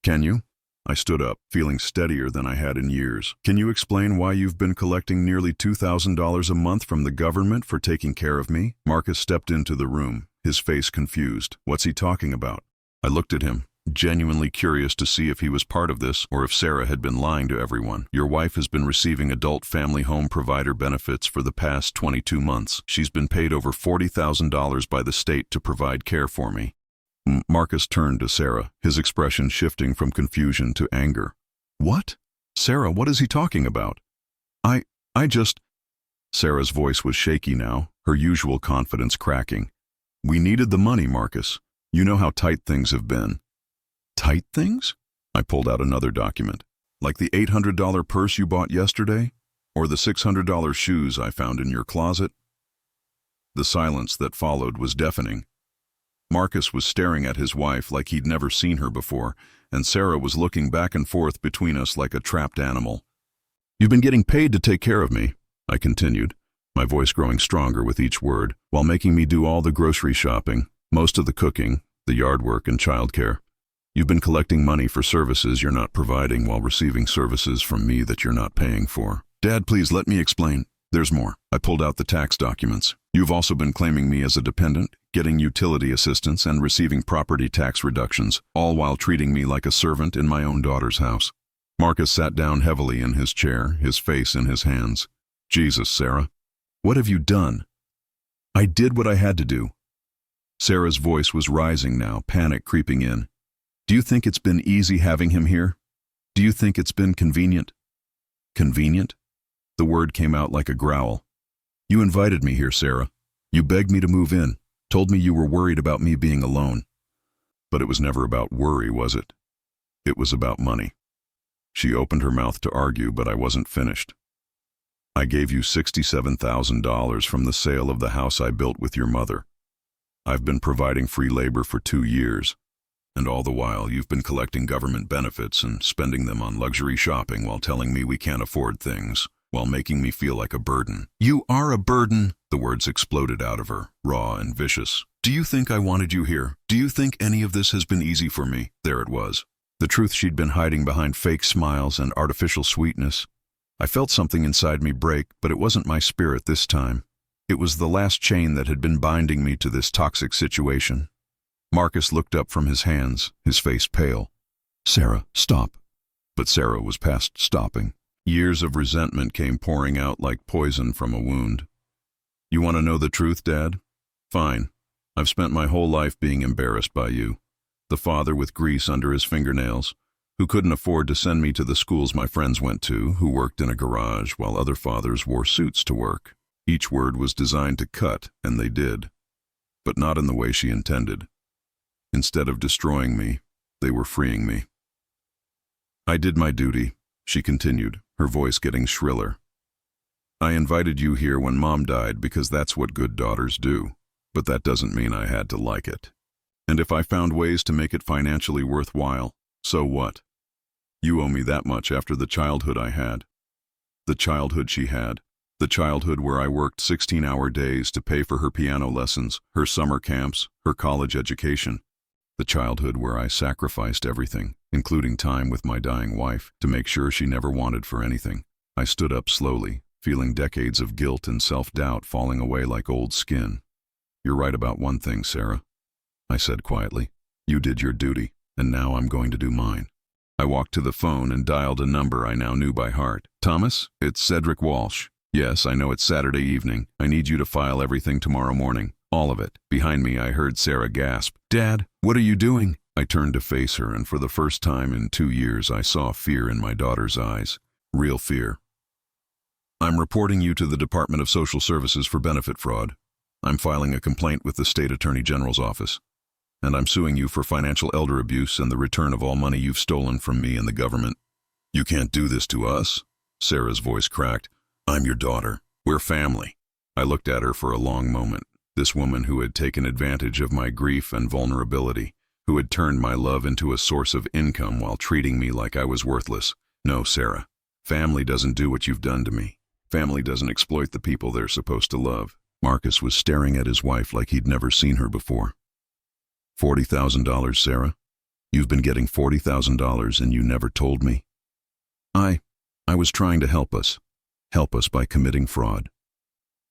"Can you?" I stood up, feeling steadier than I had in years. "Can you explain why you've been collecting nearly $2,000 a month from the government for taking care of me?" Marcus stepped into the room, his face confused. "What's he talking about?" I looked at him, genuinely curious to see if he was part of this or if Sarah had been lying to everyone. "Your wife has been receiving adult family home provider benefits for the past 22 months. She's been paid over $40,000 by the state to provide care for me." Marcus turned to Sarah, his expression shifting from confusion to anger. "What? Sarah, what is he talking about?" I just..." Sarah's voice was shaky now, her usual confidence cracking. "We needed the money, Marcus. You know how tight things have been." "Tight things?" I pulled out another document. "Like the $800 purse you bought yesterday? Or the $600 shoes I found in your closet?" The silence that followed was deafening. Marcus was staring at his wife like he'd never seen her before, and Sarah was looking back and forth between us like a trapped animal. "You've been getting paid to take care of me," I continued, my voice growing stronger with each word, "while making me do all the grocery shopping, most of the cooking, the yard work, and childcare. You've been collecting money for services you're not providing while receiving services from me that you're not paying for." "Dad, please let me explain." "There's more." I pulled out the tax documents. "You've also been claiming me as a dependent, getting utility assistance and receiving property tax reductions, all while treating me like a servant in my own daughter's house." Marcus sat down heavily in his chair, his face in his hands. "Jesus, Sarah, what have you done?" "I did what I had to do." Sarah's voice was rising now, panic creeping in. "Do you think it's been easy having him here? Do you think it's been convenient?" "Convenient?" The word came out like a growl. "You invited me here, Sarah. You begged me to move in, told me you were worried about me being alone. But it was never about worry, was it? It was about money." She opened her mouth to argue, but I wasn't finished. "I gave you $67,000 from the sale of the house I built with your mother. I've been providing free labor for 2 years. And all the while, you've been collecting government benefits and spending them on luxury shopping while telling me we can't afford things, while making me feel like a burden." "You are a burden," the words exploded out of her, raw and vicious. "Do you think I wanted you here? Do you think any of this has been easy for me?" There it was. The truth she'd been hiding behind fake smiles and artificial sweetness. I felt something inside me break, but it wasn't my spirit this time. It was the last chain that had been binding me to this toxic situation. Marcus looked up from his hands, his face pale. "Sarah, stop." But Sarah was past stopping. Years of resentment came pouring out like poison from a wound. "You want to know the truth, Dad? Fine. I've spent my whole life being embarrassed by you. The father with grease under his fingernails, who couldn't afford to send me to the schools my friends went to, who worked in a garage while other fathers wore suits to work. Each word was designed to cut, and they did. But not in the way she intended. Instead of destroying me, they were freeing me. I did my duty," she continued, her voice getting shriller. "I invited you here when Mom died because that's what good daughters do, but that doesn't mean I had to like it. And if I found ways to make it financially worthwhile, so what? You owe me that much after the childhood I had. The childhood she had. The childhood where I worked 16-hour days to pay for her piano lessons, her summer camps, her college education. The childhood where I sacrificed everything, including time with my dying wife, to make sure she never wanted for anything." I stood up slowly, feeling decades of guilt and self-doubt falling away like old skin. "You're right about one thing, Sarah," I said quietly. "You did your duty, and now I'm going to do mine." I walked to the phone and dialed a number I now knew by heart. "Thomas, it's Cedric Walsh. Yes, I know it's Saturday evening. I need you to file everything tomorrow morning. All of it." Behind me, I heard Sarah gasp. "Dad, what are you doing?" I turned to face her, and for the first time in 2 years, I saw fear in my daughter's eyes. Real fear. "I'm reporting you to the Department of Social Services for benefit fraud." I'm filing a complaint with the State Attorney General's office. And I'm suing you for financial elder abuse and the return of all money you've stolen from me and the government. You can't do this to us. Sarah's voice cracked. I'm your daughter. We're family. I looked at her for a long moment. This woman who had taken advantage of my grief and vulnerability, who had turned my love into a source of income while treating me like I was worthless. No, Sarah. Family doesn't do what you've done to me. Family doesn't exploit the people they're supposed to love. Marcus was staring at his wife like he'd never seen her before. $40,000, Sarah? You've been getting $40,000 and you never told me? I was trying to help us. Help us by committing fraud.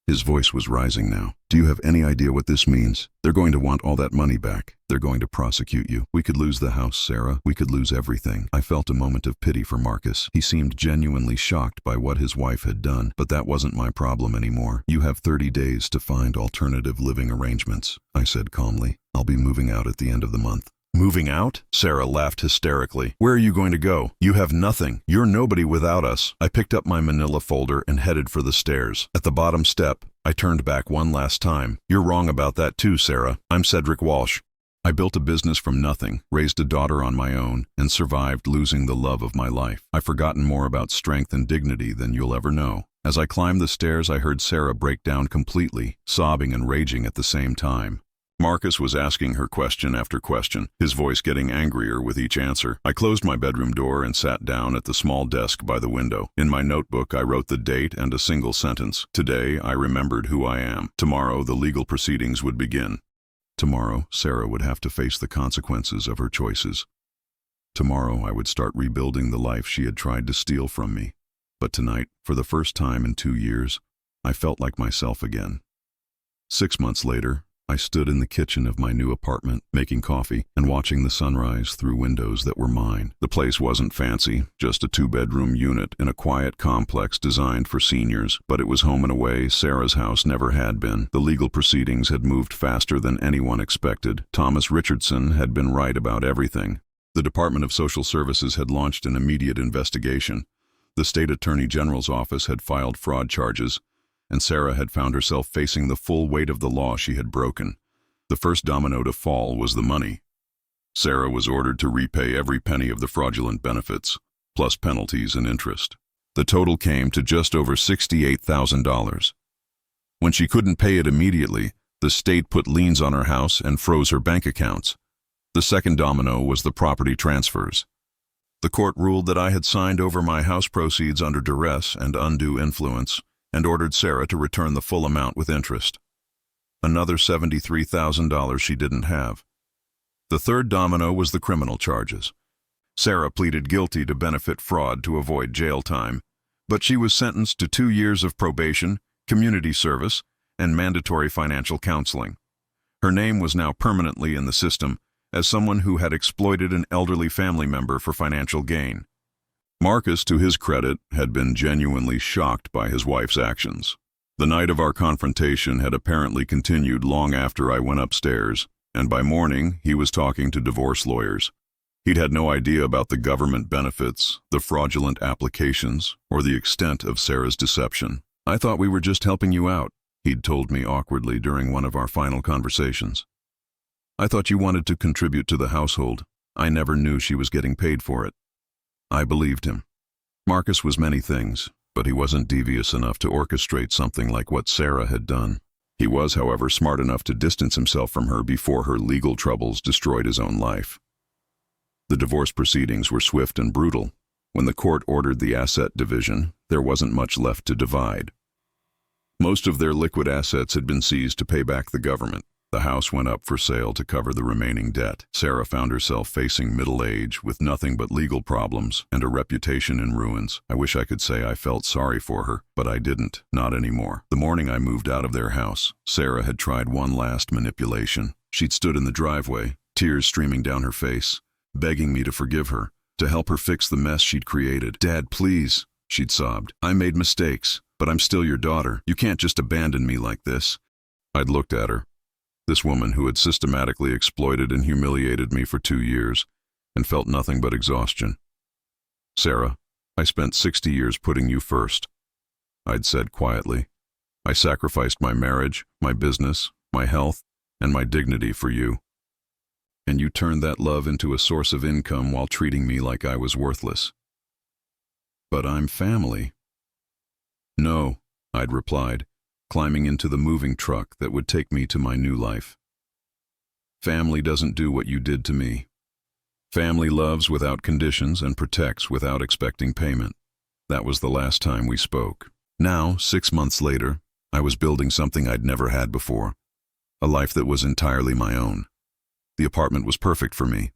His voice was rising now. Do you have any idea what this means? They're going to want all that money back. They're going to prosecute you. We could lose the house, Sarah. We could lose everything. I felt a moment of pity for Marcus. He seemed genuinely shocked by what his wife had done, but that wasn't my problem anymore. You have 30 days to find alternative living arrangements, I said calmly. I'll be moving out at the end of the month. Moving out? Sarah laughed hysterically. Where are you going to go? You have nothing. You're nobody without us. I picked up my manila folder and headed for the stairs. At the bottom step, I turned back one last time. You're wrong about that too, Sarah. I'm Cedric Walsh. I built a business from nothing, raised a daughter on my own, and survived losing the love of my life. I've forgotten more about strength and dignity than you'll ever know. As I climbed the stairs, I heard Sarah break down completely, sobbing and raging at the same time. Marcus was asking her question after question, his voice getting angrier with each answer. I closed my bedroom door and sat down at the small desk by the window. In my notebook, I wrote the date and a single sentence. Today, I remembered who I am. Tomorrow, the legal proceedings would begin. Tomorrow, Sarah would have to face the consequences of her choices. Tomorrow, I would start rebuilding the life she had tried to steal from me. But tonight, for the first time in 2 years, I felt like myself again. 6 months later, I stood in the kitchen of my new apartment, making coffee and watching the sunrise through windows that were mine. The place wasn't fancy, just a 2-bedroom unit in a quiet complex designed for seniors, but it was home in a way Sarah's house never had been. The legal proceedings had moved faster than anyone expected. Thomas Richardson had been right about everything. The Department of Social Services had launched an immediate investigation. The State Attorney General's office had filed fraud charges, and Sarah had found herself facing the full weight of the law she had broken. The first domino to fall was the money. Sarah was ordered to repay every penny of the fraudulent benefits, plus penalties and interest. The total came to just over $68,000. When she couldn't pay it immediately, the state put liens on her house and froze her bank accounts. The second domino was the property transfers. The court ruled that I had signed over my house proceeds under duress and undue influence, and ordered Sarah to return the full amount with interest. Another $73,000 she didn't have. The third domino was the criminal charges. Sarah pleaded guilty to benefit fraud to avoid jail time, but she was sentenced to 2 years of probation, community service, and mandatory financial counseling. Her name was now permanently in the system as someone who had exploited an elderly family member for financial gain. Marcus, to his credit, had been genuinely shocked by his wife's actions. The night of our confrontation had apparently continued long after I went upstairs, and by morning he was talking to divorce lawyers. He'd had no idea about the government benefits, the fraudulent applications, or the extent of Sarah's deception. I thought we were just helping you out, he'd told me awkwardly during one of our final conversations. I thought you wanted to contribute to the household. I never knew she was getting paid for it. I believed him. Marcus was many things, but he wasn't devious enough to orchestrate something like what Sarah had done. He was, however, smart enough to distance himself from her before her legal troubles destroyed his own life. The divorce proceedings were swift and brutal. When the court ordered the asset division, there wasn't much left to divide. Most of their liquid assets had been seized to pay back the government. The house went up for sale to cover the remaining debt. Sarah found herself facing middle age with nothing but legal problems and a reputation in ruins. I wish I could say I felt sorry for her, but I didn't, not anymore. The morning I moved out of their house, Sarah had tried one last manipulation. She'd stood in the driveway, tears streaming down her face, begging me to forgive her, to help her fix the mess she'd created. "Dad, please," she'd sobbed. "I made mistakes, but I'm still your daughter. You can't just abandon me like this." I'd looked at her. This woman who had systematically exploited and humiliated me for 2 years, and felt nothing but exhaustion. "Sarah, I spent 60 years putting you first," I'd said quietly. I sacrificed my marriage, my business, my health, and my dignity for you. And you turned that love into a source of income while treating me like I was worthless. But I'm family. No, I'd replied, climbing into the moving truck that would take me to my new life. Family doesn't do what you did to me. Family loves without conditions and protects without expecting payment. That was the last time we spoke. Now, 6 months later, I was building something I'd never had before. A life that was entirely my own. The apartment was perfect for me.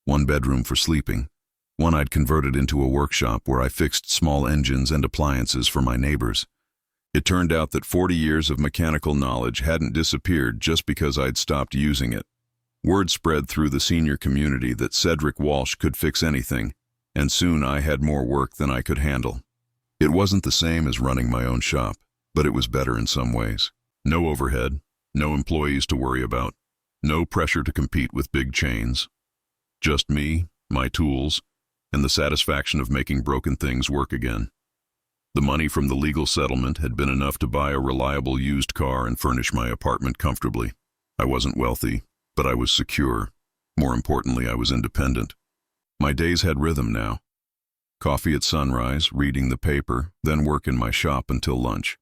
1 bedroom for sleeping. One I'd converted into a workshop where I fixed small engines and appliances for my neighbors. It turned out that 40 years of mechanical knowledge hadn't disappeared just because I'd stopped using it. Word spread through the senior community that Cedric Walsh could fix anything, and soon I had more work than I could handle. It wasn't the same as running my own shop, but it was better in some ways. No overhead, no employees to worry about, no pressure to compete with big chains. Just me, my tools, and the satisfaction of making broken things work again. The money from the legal settlement had been enough to buy a reliable used car and furnish my apartment comfortably. I wasn't wealthy, but I was secure. More importantly, I was independent. My days had rhythm now. Coffee at sunrise, reading the paper, then work in my shop until lunch.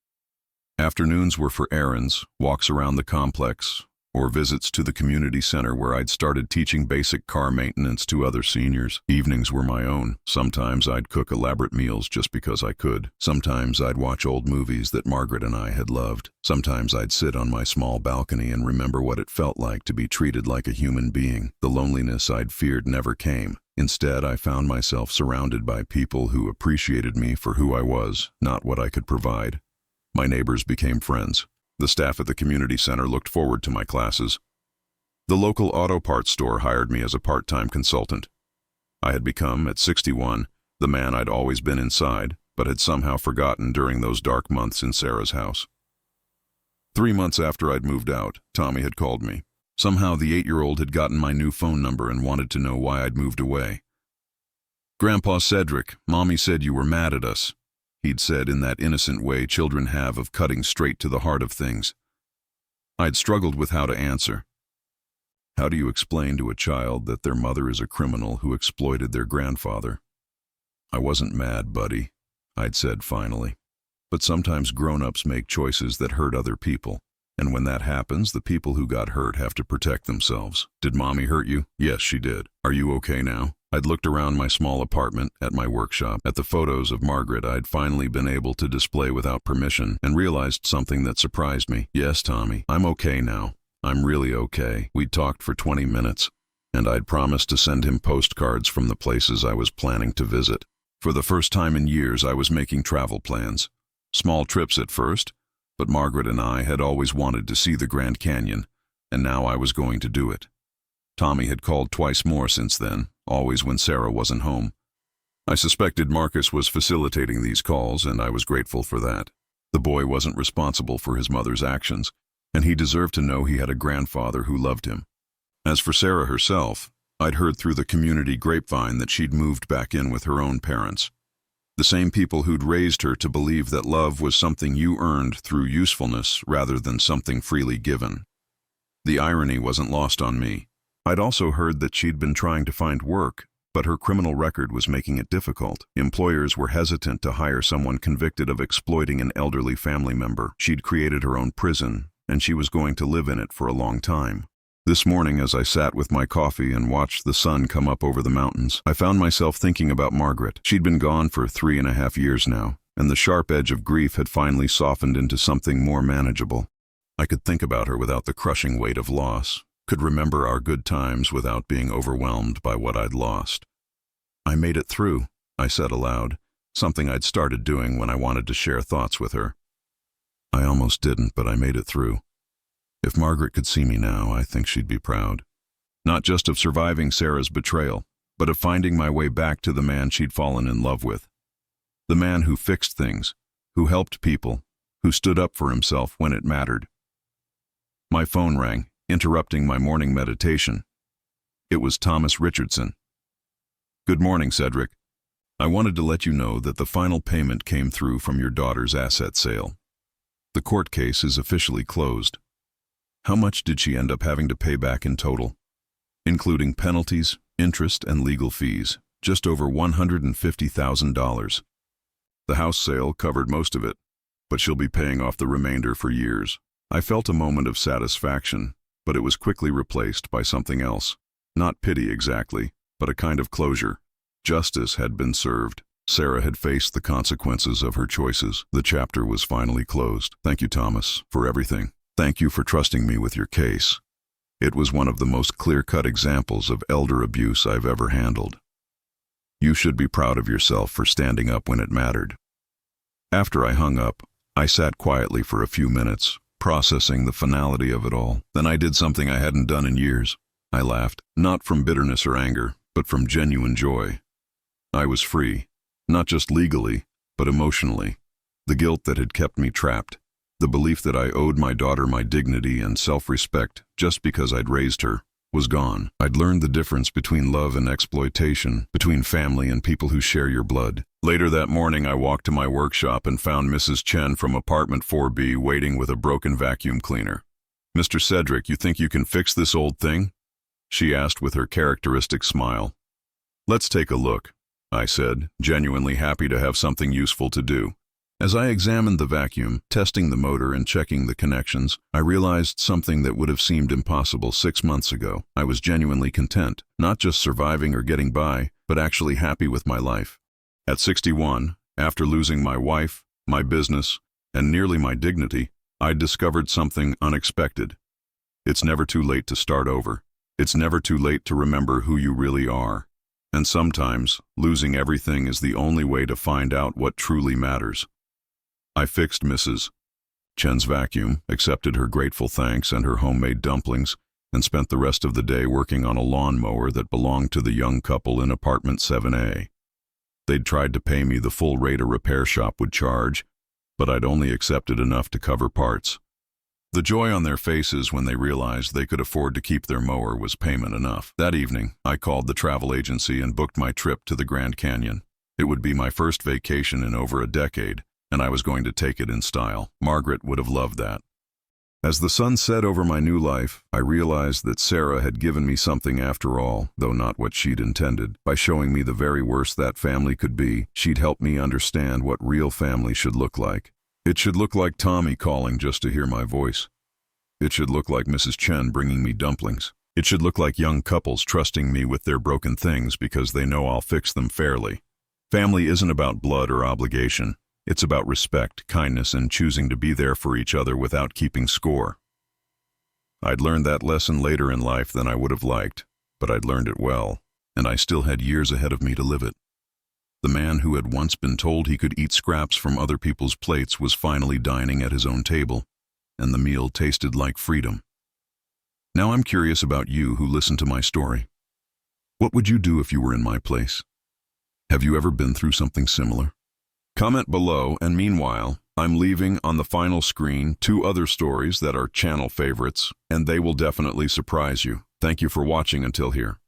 Afternoons were for errands, walks around the complex, or visits to the community center where I'd started teaching basic car maintenance to other seniors. Evenings were my own. Sometimes I'd cook elaborate meals just because I could. Sometimes I'd watch old movies that Margaret and I had loved. Sometimes I'd sit on my small balcony and remember what it felt like to be treated like a human being. The loneliness I'd feared never came. Instead, I found myself surrounded by people who appreciated me for who I was, not what I could provide. My neighbors became friends. The staff at the community center looked forward to my classes. The local auto parts store hired me as a part-time consultant. I had become, at 61, the man I'd always been inside, but had somehow forgotten during those dark months in Sarah's house. 3 months after I'd moved out, Tommy had called me. Somehow the 8-year-old had gotten my new phone number and wanted to know why I'd moved away. "Grandpa Cedric, Mommy said you were mad at us," he'd said in that innocent way children have of cutting straight to the heart of things. I'd struggled with how to answer. How do you explain to a child that their mother is a criminal who exploited their grandfather? "I wasn't mad, buddy," I'd said finally. But sometimes grown-ups make choices that hurt other people. And when that happens, the people who got hurt have to protect themselves. "Did Mommy hurt you?" "Yes, she did. Are you okay now?" I'd looked around my small apartment, at my workshop, at the photos of Margaret I'd finally been able to display without permission, and realized something that surprised me. "Yes, Tommy, I'm okay now. I'm really okay." We'd talked for 20 minutes, and I'd promised to send him postcards from the places I was planning to visit. For the first time in years, I was making travel plans. Small trips at first, but Margaret and I had always wanted to see the Grand Canyon, and now I was going to do it. Tommy had called twice more since then, always when Sarah wasn't home. I suspected Marcus was facilitating these calls, and I was grateful for that. The boy wasn't responsible for his mother's actions, and he deserved to know he had a grandfather who loved him. As for Sarah herself, I'd heard through the community grapevine that she'd moved back in with her own parents. The same people who'd raised her to believe that love was something you earned through usefulness rather than something freely given. The irony wasn't lost on me. I'd also heard that she'd been trying to find work, but her criminal record was making it difficult. Employers were hesitant to hire someone convicted of exploiting an elderly family member. She'd created her own prison, and she was going to live in it for a long time. This morning, as I sat with my coffee and watched the sun come up over the mountains, I found myself thinking about Margaret. She'd been gone for 3.5 years now, and the sharp edge of grief had finally softened into something more manageable. I could think about her without the crushing weight of loss, could remember our good times without being overwhelmed by what I'd lost. "I made it through," I said aloud, something I'd started doing when I wanted to share thoughts with her. "I almost didn't, but I made it through. If Margaret could see me now, I think she'd be proud. Not just of surviving Sarah's betrayal, but of finding my way back to the man she'd fallen in love with. The man who fixed things, who helped people, who stood up for himself when it mattered." My phone rang, interrupting my morning meditation. It was Thomas Richardson. "Good morning, Cedric. I wanted to let you know that the final payment came through from your daughter's asset sale." The court case is officially closed. How much did she end up having to pay back in total? Including penalties, interest, and legal fees, just over $150,000. The house sale covered most of it, but she'll be paying off the remainder for years. I felt a moment of satisfaction, but it was quickly replaced by something else. Not pity exactly, but a kind of closure. Justice had been served. Sarah had faced the consequences of her choices. The chapter was finally closed. Thank you, Thomas, for everything. Thank you for trusting me with your case. It was one of the most clear-cut examples of elder abuse I've ever handled. You should be proud of yourself for standing up when it mattered. After I hung up, I sat quietly for a few minutes, processing the finality of it all. Then I did something I hadn't done in years. I laughed, not from bitterness or anger, but from genuine joy. I was free, not just legally, but emotionally. The guilt that had kept me trapped, the belief that I owed my daughter my dignity and self-respect just because I'd raised her, was gone. I'd learned the difference between love and exploitation, between family and people who share your blood. Later that morning, I walked to my workshop and found Mrs. Chen from apartment 4B waiting with a broken vacuum cleaner. "Mr. Cedric, you think you can fix this old thing?" she asked with her characteristic smile. "Let's take a look," I said, genuinely happy to have something useful to do. As I examined the vacuum, testing the motor and checking the connections, I realized something that would have seemed impossible 6 months ago. I was genuinely content, not just surviving or getting by, but actually happy with my life. At 61, after losing my wife, my business, and nearly my dignity, I'd discovered something unexpected. It's never too late to start over. It's never too late to remember who you really are. And sometimes, losing everything is the only way to find out what truly matters. I fixed Mrs. Chen's vacuum, accepted her grateful thanks and her homemade dumplings, and spent the rest of the day working on a lawnmower that belonged to the young couple in apartment 7A. They'd tried to pay me the full rate a repair shop would charge, but I'd only accepted enough to cover parts. The joy on their faces when they realized they could afford to keep their mower was payment enough. That evening, I called the travel agency and booked my trip to the Grand Canyon. It would be my first vacation in over a decade, and I was going to take it in style. Margaret would have loved that. As the sun set over my new life, I realized that Sarah had given me something after all, though not what she'd intended. By showing me the very worst that family could be, she'd helped me understand what real family should look like. It should look like Tommy calling just to hear my voice. It should look like Mrs. Chen bringing me dumplings. It should look like young couples trusting me with their broken things because they know I'll fix them fairly. Family isn't about blood or obligation. It's about respect, kindness, and choosing to be there for each other without keeping score. I'd learned that lesson later in life than I would have liked, but I'd learned it well, and I still had years ahead of me to live it. The man who had once been told he could eat scraps from other people's plates was finally dining at his own table, and the meal tasted like freedom. Now I'm curious about you who listen to my story. What would you do if you were in my place? Have you ever been through something similar? Comment below, and meanwhile, I'm leaving on the final screen 2 other stories that are channel favorites, and they will definitely surprise you. Thank you for watching until here.